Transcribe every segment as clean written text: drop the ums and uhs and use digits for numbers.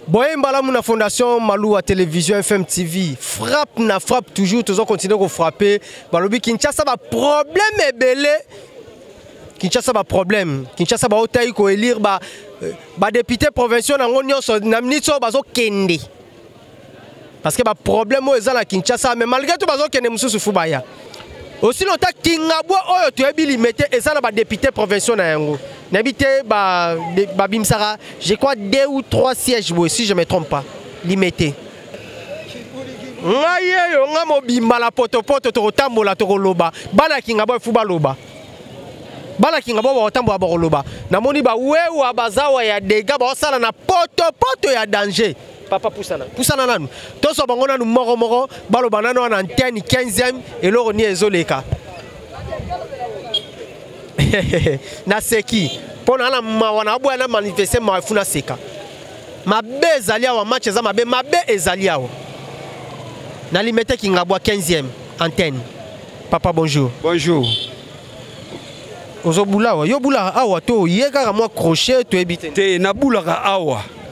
Boye Mbalamu na fondation Malou à télévision FM TV frappe toujours toujours continuer à frapper balobi Kinshasa ba problème ebele Kinshasa ba problème Kinshasa ba otayi ko élire ba député provincial na ngonyo so na ministre bazo kende parce que ba problème o ezala Kinshasa mais malgré tout bazo kende mususu fubaya aussi longtemps Kingabwa oyo to ebili mette ezala ba député provincial na yango n'habité ba Bimsara, je crois 2 ou 3 sièges si je ne me trompe pas, limité. Ngaye yo ngamo bimbala poto to tambola to loba. Bala kingabo fuba loba. Bala kingabo ba tambola ba loba. Namoni ba wewu abazawa ya dega ba osala na poto ya danger. Papa poussana nanu. To so bango nanu moko baloba nanu na antenne 15e et loro ni ezoleka. Na seki pona na mawana abwa na manifester mafuna seka mabe ezalia wa match eza mabe ezalia wa na limete Kingabwa 15e antenne. Papa bonjour. Bonjour. Ozobula wa yo bula awa to yeka mo crochet to ebite te na bulaka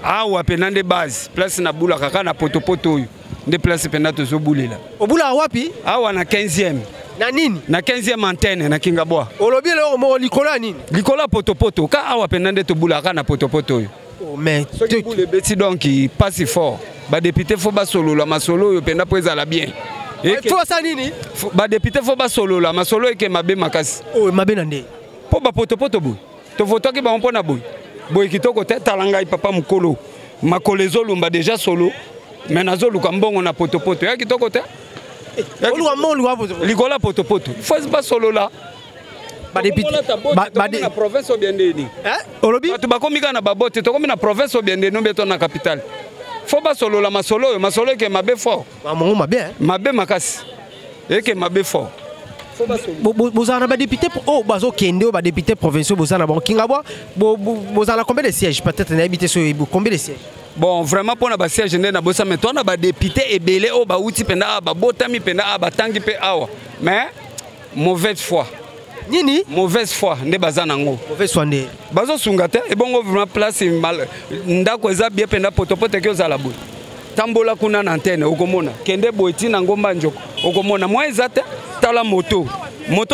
awa penande base place na bulaka kana potopoto oyo nde place penda to zobulela obula wapi awa na 15e na nini na 15e antenne na Kingabwa olobi le mo likola nini likola potopoto ka awa penande to bulaka na potopoto oyo mais tu bule beti donc passe fort ba député faut ba solo la masolo yo penda po ezala bien faut ça nini ba député faut ba solo la masolo eke mabe makasi mabe nande po ba potopoto boy to voto ki ba mpona boy kitoko te talanga papa mukolo makolezo lumba déjà solo mais nazo luka mbongo na potopoto ya kitoko te likola potopoto faut pas solo là ba député na province obiendeni olobi tu ba komika na babote to komi na province obiendeni beto na capitale faut pas solo la masolo ke mabe fort mamongo mabe mabe makasi eke mabe fort bozana ba député bazo kende ba député provinciaux bozana bon Kingabwa bozana combien de sièges peut-être na habité sur combien de sièges. Bon, vraiment pour na siège na bossa mais toi na ba député ebele o ba uti penda ba botami penda ba tangi pe awa mais mauvaise foi nini mauvaise foi nde bazana ngo mauvaise foi nde bazo sungate e bongo vraiment place mal ndako eza bien penda potopoto ke ozala boy tambola kuna na antenne okomona kende boiti na ngomba njoko okomona moi ezate tala moto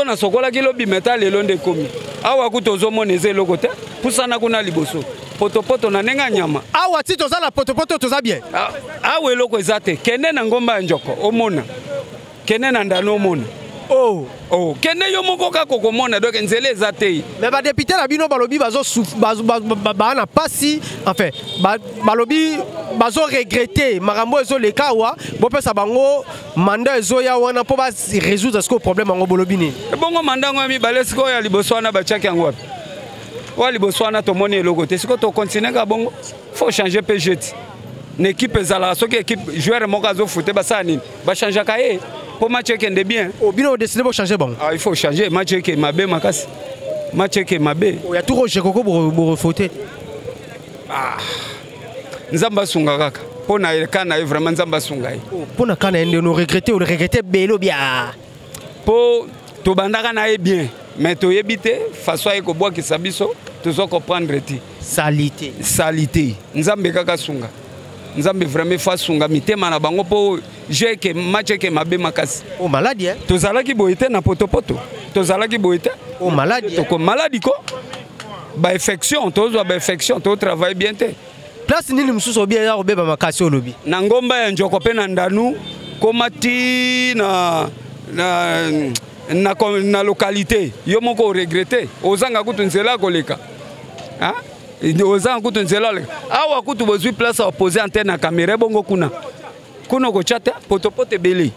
na sokola kilo bimetal lelo nde komi awa kutozo moneze loko te pusana kuna liboso potopoto na nenga nyama awa ti toza la potopoto toza bien awe loko ezate kende na ngomba njoko omona kende na ndano omona kende yo moko ka kokomona donc nzele ezate mais ba député la bino balobi bazo ba na pasi enfin balobi bazo regretter makambo ezo leka wa bo pesa bango mandat ezo ya wana po ba résoudre ce problème ngo bolobi ni bongo mandat ngo mi balesiko ya liboso na ba chaki yango wapi wa liboso na to moni eloko te siko to continuer ka bongo faut changer PGT une équipe ezala soki équipe joueur moko azo fouter ba sa nini ba changer ka pour match qui est bien. Bino décidé pour changer bon. Il faut changer match qui est mabe makasi. Match qui est mabe. Il y a tout rocher koko pour refouter. Nzamba sunga kaka. Pour na kana vraiment nzamba sunga. Pour na kana nous regretter belo bien. Pour to bandaka na bien. Mais to yebite façon eko bois ki sabiso to zo comprendre ti. Salité. Nzambe kaka sunga. Nzambe vraiment fa sunga mitema na bango po j'ai que match que mabe makasi maladie tozalaki boité na potopoto tozalaki boité maladie to maladie ko ba infection tozo ba infection to travail bien te place nini mususu bien ya obeba makasi olobi na ngomba ya njoko pe na ndanu komati na localité yo moko regretter ozanga kutu nzela koleka ozanga kutu nzela awa kutu bozwi place à poser antenne na caméra bongo kuna kuno ko chata potopoto beli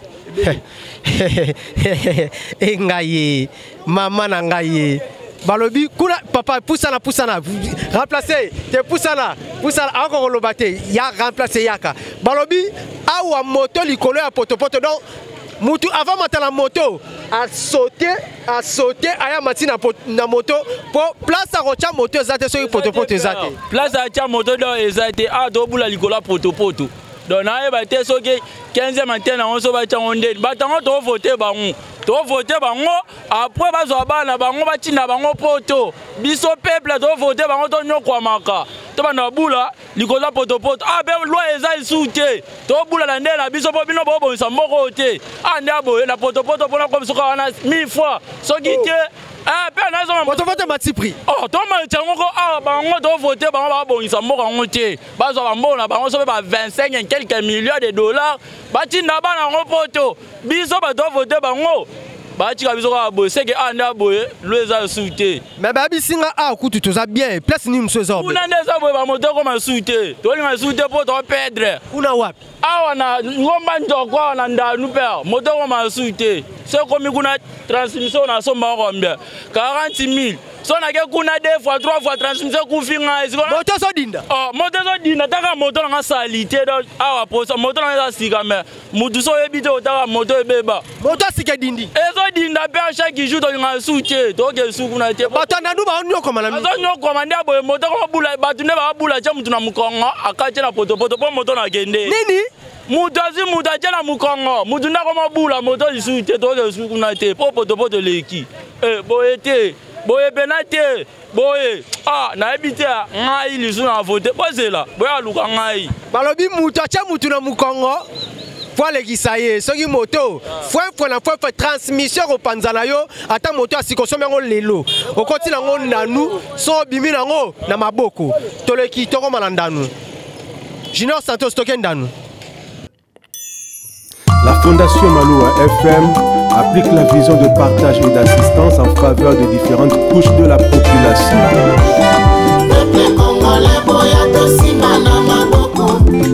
ngai mama na ngai balobi kuna papa poussana remplacer te poussana encore lobate ya remplacer yaka balobi awa moto likolo ya potopoto donc mutu avant matala moto a sauter aya matina na moto pour place à rocha moto ezate so potopoto ezate place à cha moto donc ezate a dobula likolo potopoto. Donc, na eba te soki 15e antenne on so ba chango ndeni batango to voter bango après bazwa bana bango batina bango poto biso peuple to voter bango to nyokwamaka to banda bula likola potopoto ah be loi eza isute to bula la ndela biso po bino bo bonisa moko te ah ndabo na potopoto pona ko biso kana 1000 fois soki te ah pe na zo potopoto mati prix oh to ma tsango ko ah bango to voter bango ba bonisa moko ngo te bazo ba mbona bango so ba 25 et quelques millions de dollars batinda bana ngo poto biso ba to voter bango batika biso ka bosé que anda boye loeza souté mais ba bisinga a kutu toza bien place ni msozo una ndeza boye ba moto ko ma souté to li ma souté po to perdre una wapi awa na ngomba ndoko na ndanu pe moto ko ma souté se komi kuna transmission na somba ko mbia 40 000 so na ke kuna 2 fois 3 fois transmission ku finga eziko moto so dinda oh moto so dinda taka moto na salite do awa posa moto na sika me mutu so yebite otaka moto ebeba moto sika dindi ezo dinda pe chaque jour to nga soute to ke suku na te bato na ndu ba nyoko malami azo nyoko mande boye moto ko bula batu ne ba bula cha mutu na mukongo akache na potopoto po moto na gende nini mutazi mutache na mukongo mutu na ko mabula moto isute to ke suku na te po potopoto leki boye te boye penate boye ah na ebite ngai lisu na vote pozela boya luka ngai balobi mutu acha mutu na mukongo Voilà qui ça y est, ce qui moto, faut transmission au panzana yo, ata moto a sikosome ngo lelo. Au continent ngo nanu, so bimi nango na maboko. Tole ki toko malandanu. Junior Santos tokendanu. La Fondation Maloua FM applique la vision de partage et d'assistance en faveur des différentes couches de la population.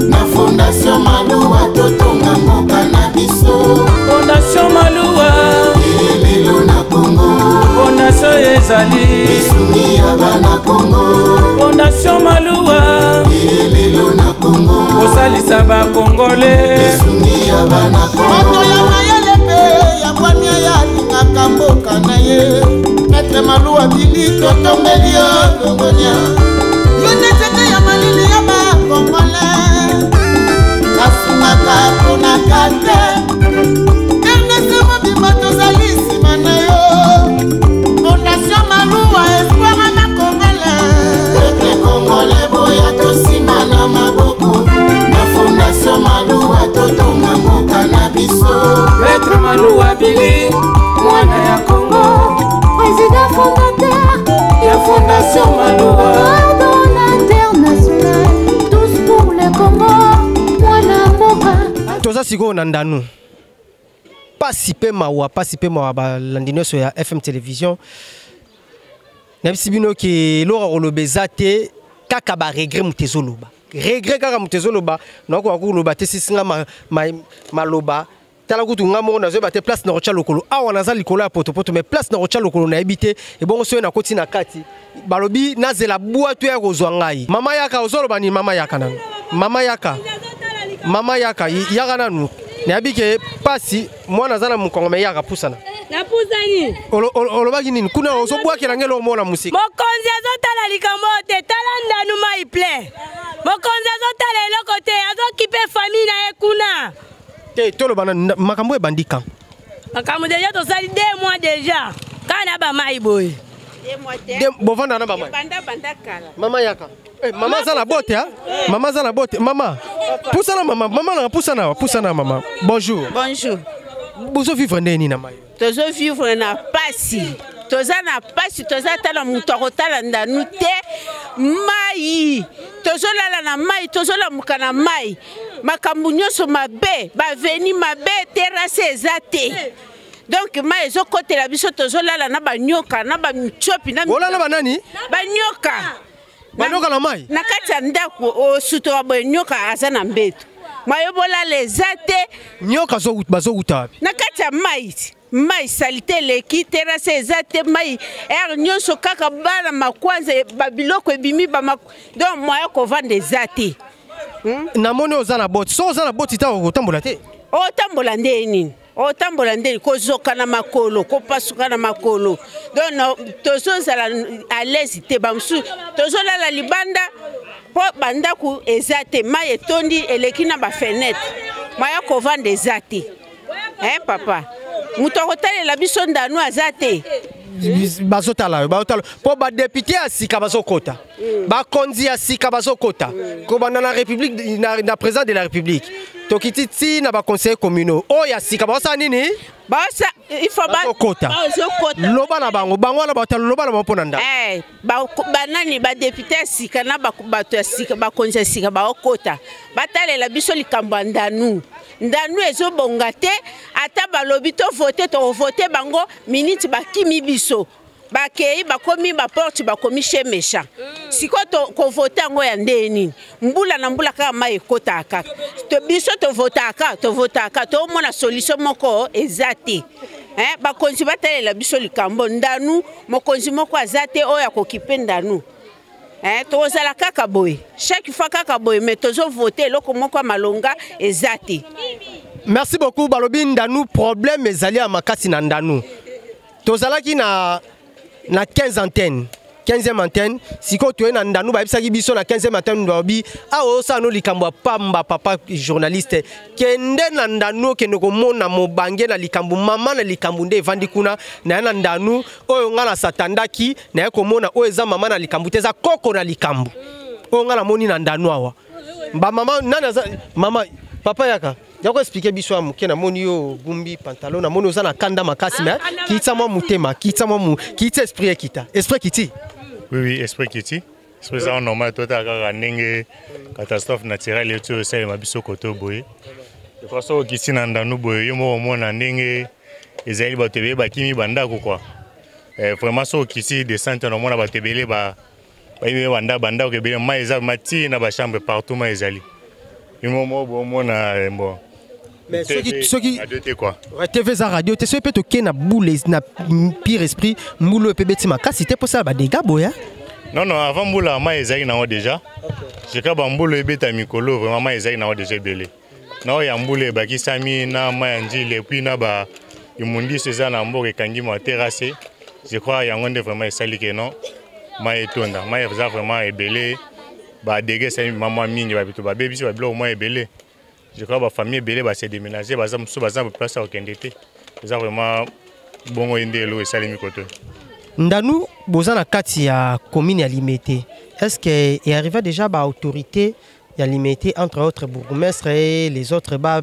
Na Fondation Maloua totonga moka na biso. Fondation Maloua lelo na Congo. Fondation ezali Bisumi ya bana Congo. Fondation Maloua lelo na Congo. Osalisa ba Congolais Bisumi ya bana Congo. Moto ya mayele pe ya bwania ya lingaka mboka na ye. Maître Maloua bili totombeli yo Congolia. Yo netete ya malili ya ba Congolais. Kasumaka pona kate. Ernest Mobimba tozali nsima na yo. Fondation Maloua espoir na Congolais. Peuple Congolais boya tosima na maboko. Na Fondation Maloua totonga moka na biso. Maître Maloua Bili mwana ya Congo, président fondateur ya Fondation Maloua. Pardon international, tous pour le Congo, mwana moka. Toza siko nandanu. Pasipe mawa ba landineso ya FM Télévision. Nabisibino ki lora rolobeza te kaka ba regret mutezoloba. Regret kaka mutezoloba nako akoloba te sisinga maloba. Tala kutu ngamo na zo ba te place na rocha lokolo. Awa naza likolo ya potopoto mais place na rocha lokolo na ebite e bongo so na koti na kati. Balobi nazela buatu ya kozwa ngai. Mama yaka ozoloba ni mama yaka nanu. Mama yaka yaka nanu. Niabike pasi mwana zana mukongo me yaka pusana. Na pusani. Olobaki nini? Kuna ozobwa kelangelo mona musika. Mokonzi azotala likambo te tala ndanu mai ple. Mokonzi azotala eloko te azokipe famille na ekuna. Te tolo bana makambo e bandika. Makambo déjà tosali 2 mois déjà. Kana ba mai boy. 2 mois te. Bovanda na ba mai. Banda kala. Mama yaka. Mama za la botte hein? Mama za la botte. Mama. Poussana mama. Mama na poussana mama. Bonjour. Bonjour. Bozo vivre ndeni na mai. Tozo vivre na pasi. Toza na pasi, toza tala mutu akotala ndanu te. Mai. Tozo lala na mai, tozo la muka na mai. Makambu nyonso mabe, ba veni mabe, terrasse ezate. Donc mai ezo kotela biso tozo lala na ba nyoka, na ba mchopi na. Ola na banani? Ba nyoka. Banoka na mai. Na kati ya ndako o suto wa ba nyoka aza na mbeto. Mayobola lezate. Nyoka bazo uta. Na kati ya mai salite leki terrasse ezate mai nyonso kaka bana makwanza babiloko ebimi ba donc moya ko vendre ezate. Na moni ozana bot. So ozana bot ita otambola te. Otambola ndeni. Otambola ndeni kozoka na makolo, kopasuka na makolo. Donc tozo zala à l'aise te bamsu. Tozo la libanda po bandaku ezate mai etondi eleki na ba fenêtre. Moya ko vendre ezate. Papa. Mutokotale la biso ndanu azate. Bazotala po ba député asika bazokota. bakonzi ya sika bazokota kobanda na république na président de la république tokiti ti na baconseiller communaux oyo ya sika bazosala nini basa il faut bazokota loba na bango wana batalo loba na bango mpona nda banani badepute ya sika na bato ya sika bakonzi ya sika baokota batalela biso likambo ya ndanu ezobonga te ata balobi tovote bango miniti bakimi biso bakei bakomi baporte bakomi chez méchant siko kovote yango ya ndeni mbula na mbula kaka mai ekota kaka biso tovotaka tomona solution moko eza te bakonzi batalela biso likambo ndanu mokonzi moko aza te oyo akokipe ndanu tozala kaka boye chaque fois kaka boye mais tozovote eloko moko ya malonga eza te. Merci beaucoup balobi ndanu problème ezali ya makasi na ndanu tozalaki na 15 antennes 15e antenne siko toye na ndanu bayebisaki biso na 15e antenne ndobi awo osano likambo pamba papa journaliste kende na ndanu kende komona mobange na likambo mama na likambo nde evandi kuna na ndanu oyo nga na satandaki na komona oyo eza mama na likambo te eza koko na likambo oyo nga na moni na ndanu awa ba mama nana mama papa yaka yako expliquer biso a muke na moni yo gumbi pantalon na moni oza na kanda makasi mais kitsa mo mutema kitsa esprit kiti oui esprit kiti esprit ça normal toi ta ka ndenge catastrophe naturelle et tout ça ma biso koto boye de façon kiti na ndanu boye yo mo mona ndenge ezali batebe bakimi bandako quoi vraiment so kiti descente na mona batebele ba ibe bandako kebele ma eza mati na ba chambre partout ma ezali imomo bo mona bon mais ceux qui TV za radio te ceux peut toquer na boule na pire esprit mbulo pebeti makasi te pour ça ba dégâts boya non avant mbula ma ezali na déjà je ka ba mbulo ebeta mikolo vraiment ma ezali na déjà belé na ya mbule ba kisami na ma ya njile puis na ba imundi seza na mboke kangi mo terrasse je crois yango nde vraiment esali que non ma etonda ma eza vraiment ebelé ba dégâts c'est maman mingi ba bitu ba bébé ba bilo mo ebelé. Je crois que la famille belé va se déménager, va se place à Okendete. C'est vraiment bon inde lo et salimi koto. Ndanu bozana kati ya commune ya Limete. Est-ce que est arrivé déjà ba autorité ya Limete entre autres bourgmestres et les autres ba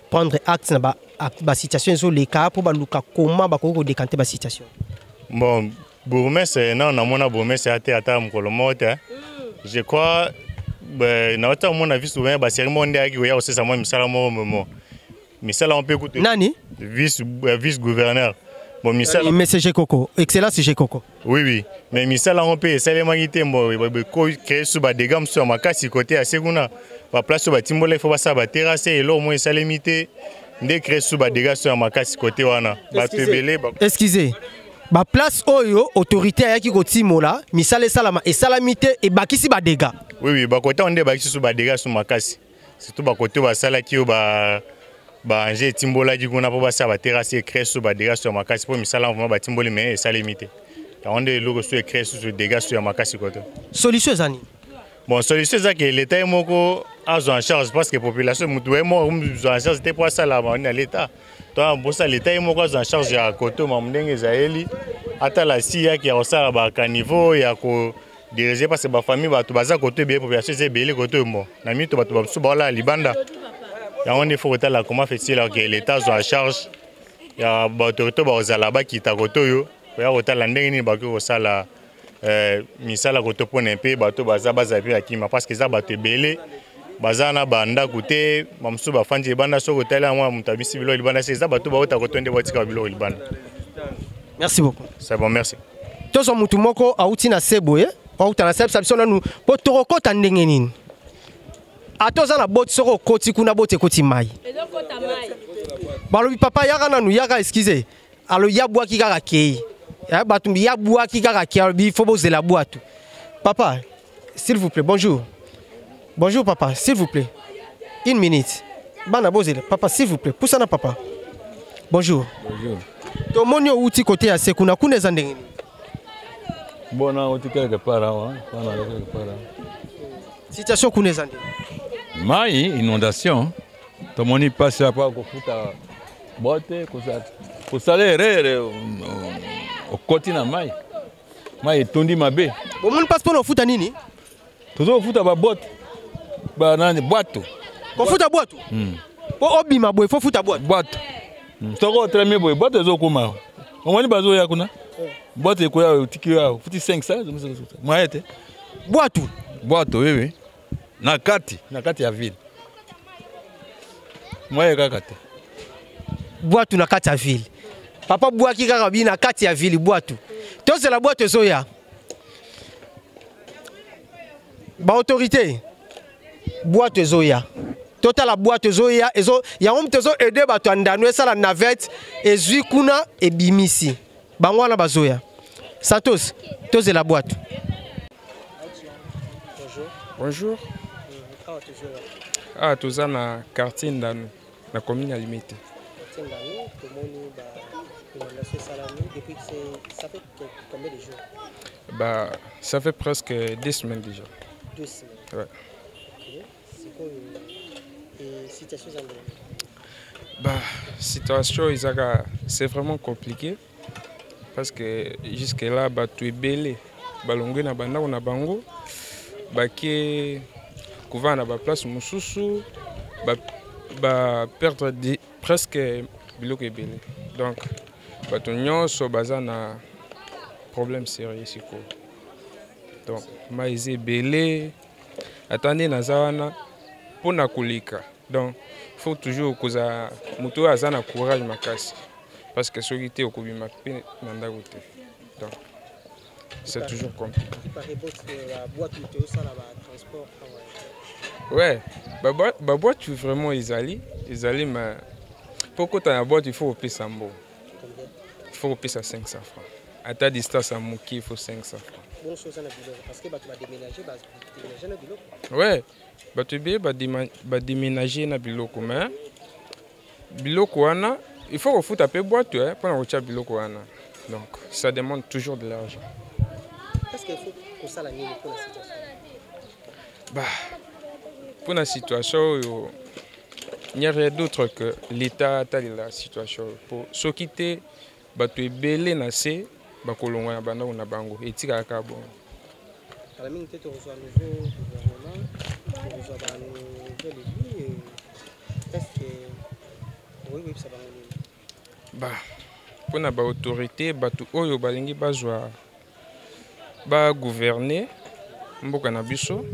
prendre acte na ba situation zo les cas pour ba luka comment ba ko décanter ba situation. Bon bourgmestre non na mona bourgmestre ata mkolomote. Je crois na wata mon avis souvent ba cérémonie aki ko ya osesa mo misala mo misala on peut écouter nani vice gouverneur bon misala mais c'est Jekoko excellent c'est Jekoko oui mais misala on peut essayer mangité mo ko créer sous ba dégâts sur makasi côté à seguna ba place ba timbola il faut ba ça ba terrasse et là au moins ça limité de créer sous ba dégâts sur makasi côté wana ba tebele ba excusez ba place oyo autorité ayaki ko timola misala salama et salamité et bakisi ba dégâts. Oui, bah côté on est bakisi sur ba dégâts sur makasi. Surtout ba côté ba sala ki ba anje timbola di kuna po ba sa ba terrasse créer sur ba dégâts sur makasi pour misala vraiment ba timboli mais ça limité. On est logo sur créer sur dégâts sur makasi côté. Solution zani. Bon solution ça que l'état est moko a en charge parce que population mutu est mort en charge c'était pour ça là on est l'état. Toi pour ça l'état est moko en charge ya côté mamndenge zaeli ata la sia qui a osala ba caniveau ya ko diriger parce que ma famille va tout baza côté bien population c'est belé côté mo na mi to ba tout ba la libanda ya on est faut que la comment fait-il que l'état en charge ya ba autorité ba ozala ba kita côté yo ya otala ndenge ni ba ko sala misala côté pour nempe ba to baza puis akima parce que ça ba te belé baza na banda côté mamsu ba fandi banda so ko tala moi mutabisi bilo libanda c'est ça ba to ba ota côté ndé botika bilo libanda. Merci beaucoup. C'est bon merci. Tous on mutu moko auti na seboye auta na sebo na nu po toroko tandenge nini atoza na bot soko koti kuna bote koti mai balobi papa yaka nanu yaka excusez alo yabwa ki kaka kei ya batumbi yabwa ki kaka kei bi faut boze la boîte papa s'il vous plaît bonjour papa s'il vous plaît une minute bana boze papa s'il vous plaît poussa na papa bonjour to monio uti côté ya sekuna kuna zandenge bon, on est quelque part. Situation qu'on est en Maï, inondation. Tout le monde passe à pas pour foutre botte, pour saler au continent Maï. Moi, il tondi ma baie. Bon, mon passeport au foot à Nini. Tout au foot à ma boîte. Bah, dans les boîtes. Au foot à boîte. Pour obi ma boy, faut foot à boîte. Boîte. C'est encore très bien, boy. Boîte, c'est comment? On va dire bazo ya kuna. Boîte, c'est quoi? Tiki ya. Faut 500. Moi, était. Boîte. Boîte, oui, oui. Nakati ya ville. Moi, il y a Nakati. Boîte na kati ya ville. Papa boaki kaka bi na kati ya ville boîte. Toi c'est la boîte zoya. Ba autorité. Boîte zoya. Tota la boîte zoya ezo ya on tezo aider ba to ndanu esa la navette ezui kuna e bimisi. Bango na bazoya. Santos, toi c'est la boîte. Bonjour. Ah, tout ça na quartier Ndanu, na commune Alimete. Depuis ça fait combien de jours? Bah, ça fait presque 2 semaines déjà. 2 semaines. Ouais. Okay. C'est quoi la situation en Bah, situation c'est vraiment compliqué parce que jusque là bah tu es belé, balongé na banda na bango, bah qui couvert na ba place mususu, bah perdre presque biloko belé. Donc bato nyonso baza na problème sérieux siko. Donc maize belé attendez nazawana pona kulika. Donc faut toujours koza muto azana courage makasi parce que soki te okobima pe nanda gote. Donc c'est toujours compliqué. Ouais, ba boîte vraiment ezali mais pourquoi tu as la boîte il faut payer ça bon. Il faut payer ça 500 francs. À ta distance à Mouki, il faut 500 francs. Bon chose à parce que tu vas déménager na biloko. Ouais. Tu vas déménager na biloko mais biloko wana il faut que tu aies boîte pour na biloko wana. Donc ça demande toujours de l'argent. Qu'est-ce qu'il faut pour ça la pour la situation? Bah pour la situation il n'y a rien d'autre que l'État a la situation. Pour ceux qui étaient, tu es belé nassé, bakolonga na banda na bango et tika ka bon. À la minute tu reçois nouveau gouvernement, tu reçois un nouvel élu. Est-ce que oui ça va venir? Bah pour na ba autorité, batu oyo balingi bazwa ba gouverner mboka na biso,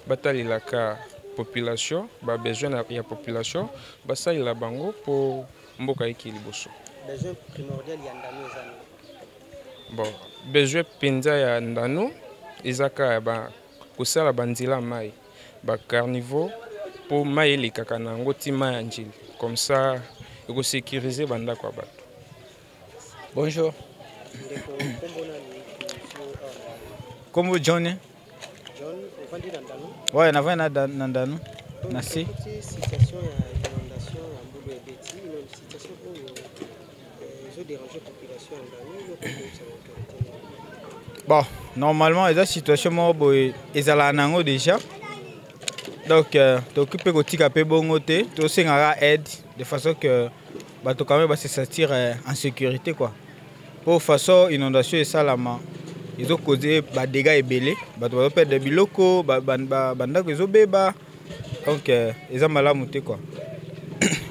batalila ka population, ba besoin ya population, ba ça il a bango pour mboka ekiliboso. Besoin primordial ya ndano ezana. Bon, besoin penza ya ndano ezaka ba kosala banzila mai, ba carnivore pour mai likaka nango tima ya njili. Comme ça, il faut sécuriser banda kwa bato. Bonjour. Comment John? John, on va dire Ndano. Ouais, on a Ndano. Merci. Situation d'inondation en bout de Béti, une situation où ils ont dérangé la population en Ndano. Bon, normalement, la situation est à la déjà. Donc, tu occupes de tika pe bongote, tu aussi aide de façon que tu quand même se sentir en sécurité quoi. Pour façon inondation et salama. Ils ont causé des dégâts ébélés, ils ont perdu des biloko, ils ont beba. Donc ils ont mal à monter quoi.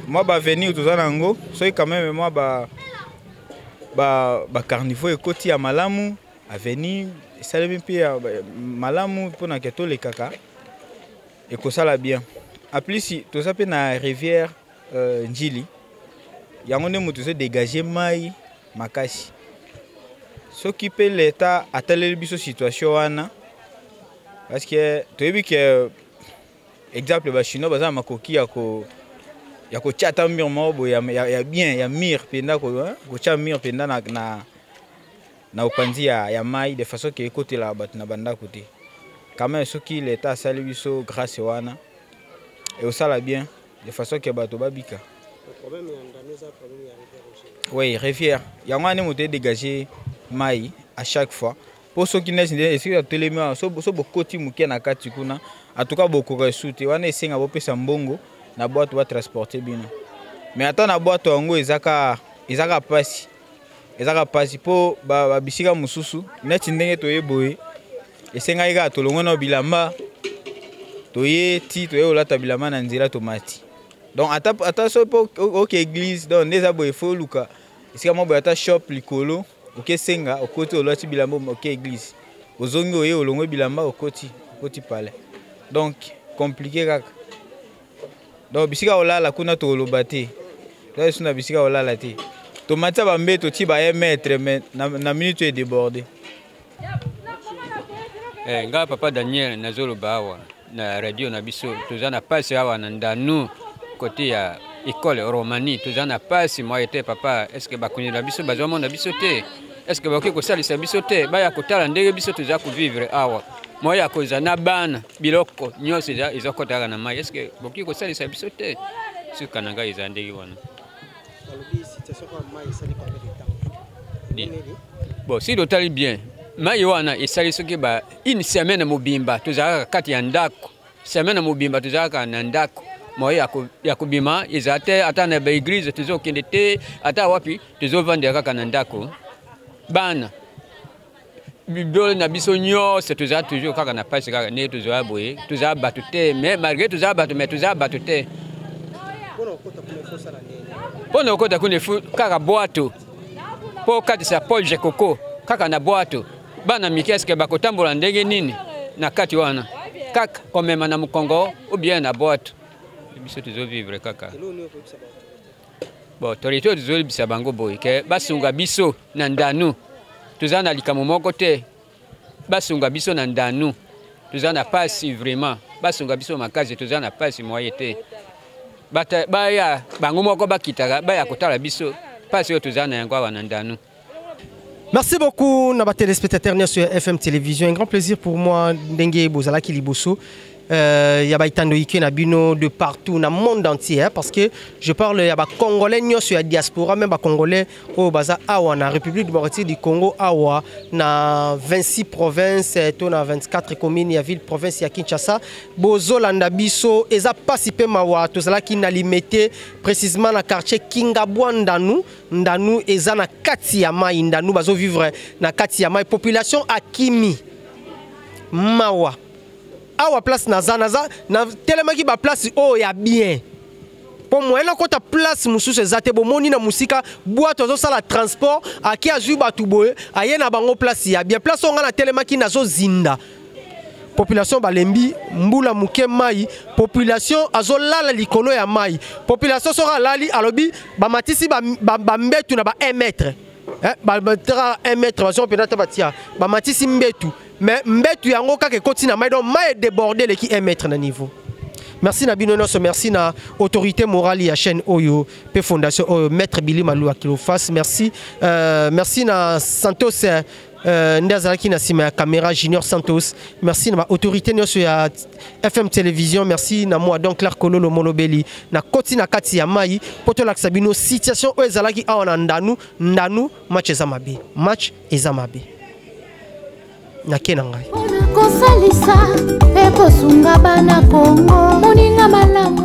Moi bah venir tout ça nango, c'est quand même moi bah carnivore et côté à malamu, à venir, ça le même pied malamu pour n'inquiéter les caca. Et que ça la bien. En plus si tout ça peut na rivière Njili, il y a un monde qui se dégager mai makasi. Ce qui peut l'État à telle situation parce que tu as vu que exemple les Chinois bazan makoki ya ko chata mur mobo ya bien ya mire penda ko cha mire penda na upanzi ya mai de façon que côté la bat na banda côté quand même ce qui l'État sali biso grâce wana et au sala bien de façon que bato babika. Le problème est en problème ya rivière. Oui, rivière. Ya ngane moté dégager mai à chaque fois pour ceux qui naissent est-ce que téléma so beaucoup ti mukia na kati kuna en tout cas beaucoup resute wana esenga bo pesa mbongo na boîte va transporter bino mais attends na boîte ngo ezaka passe ezaka pasi po babisika mususu neti ndenge toye boye esengai kaka tolongo na bilamba toye ti toye olata bilamba na nzela tomati donc ata so po ok église donc ndeza boye fo luka esika mo boye ata shop likolo ok senga okoti olati bilamba ok église ozongi oye olongo bilamba okoti pale donc compliqué kaka donc bisika olala kuna toloba te donc suna bisika olala te tomati bambeto ti ba 1 mètre mais na minute est débordé. Nga papa Daniel nazoloba awa na radio na biso tozana pasi awa na ndanu côté ya école Romanie tozana pasi moi était papa est-ce que bakonyi na biso bazoma na biso te est-ce que bakoki kosalisa biso te baya kotala ndenge biso toza ko vivre awa moi ya kozana bana biloko nyonso ezakotaka na mai est-ce que bakoki kosalisa biso te suka nanga ezandeki wana. Bon, si l'hôtel est bien, Maïwana et Salisoki, une semaine à Mobimba, tu as kati andako, semaine à Mobimba, tu as andako. Moi, Yakubima, ils attendent à l'église, tu as aucun été, à Wapi, tu as vendu à Kanandako. Ban, Bible Nabisonio, c'est toujours quand on a pas ce qu'on est, tu as boué, tu as battu, mais malgré tu as battu, mais tu as battu. Pour nous, quand on est fou, car à boato. Pour kati sa Paul Jekoko kaka na boato bana mikeske bakotambola ndenge nini na kati wana kaka komema na Mukongo ou bien na boato biso tuzo vivre kaka bon torito tuzo bisa bango boy ke basunga biso na ndanu tuzana likamo moko te basunga biso na ndanu tuzana pasi vraiment basunga biso makazi tuzana pasi moyete bata baya bango moko bakitaka baya kotala biso. Merci beaucoup, Naba téléspectateurs sur FM Télévision. Un grand plaisir pour moi, Dengue Bozala Kiliboso. Il y a de partout dans le monde entier parce que je parle il y a Congolais sur la diaspora même Congolais au Baza Awa na République démocratique du Congo Awa na 26 provinces na 24 communes ya ville province ya Kinshasa bozo landa biso eza participé mawa tozala ki na limité précisément na quartier Kingabwa ndanu eza na kati ya mai ndanu bazo vivre na kati ya mai population akimi mawa awa place naza na tellement ki ba place oh ya bien pour moi na kota place mususu ezate bo moni na musika boîte zo sala transport aki azu batu boye aye na bango place ya bien place on na tellement ki nazo zinda population balembi mbula muke mai population azo lala likolo ya mai population sera lali alobi ba matisi ba mbetu na ba 1 mètre ba 1 mètre bazo peut-être batia ba matisi mbetu mais mbetu yango kaka koti na mai donc mai débordé le ki 1 mètre na niveau. Merci na bino noso merci na autorité morale ya chaîne Oyo pe fondation Oyo maître Billy Malou Akilofas merci merci na Santos ndazalaki na sima ya caméra Junior Santos merci na autorité noso ya FM Télévision merci na moi donc Claire Kololo Monobeli na koti na kati ya mai poto la sabino situation Oyo ezalaki awa na ndanu match ezamabe nakena ngai kosalisa pe kosunga bana Kongo moninga malamu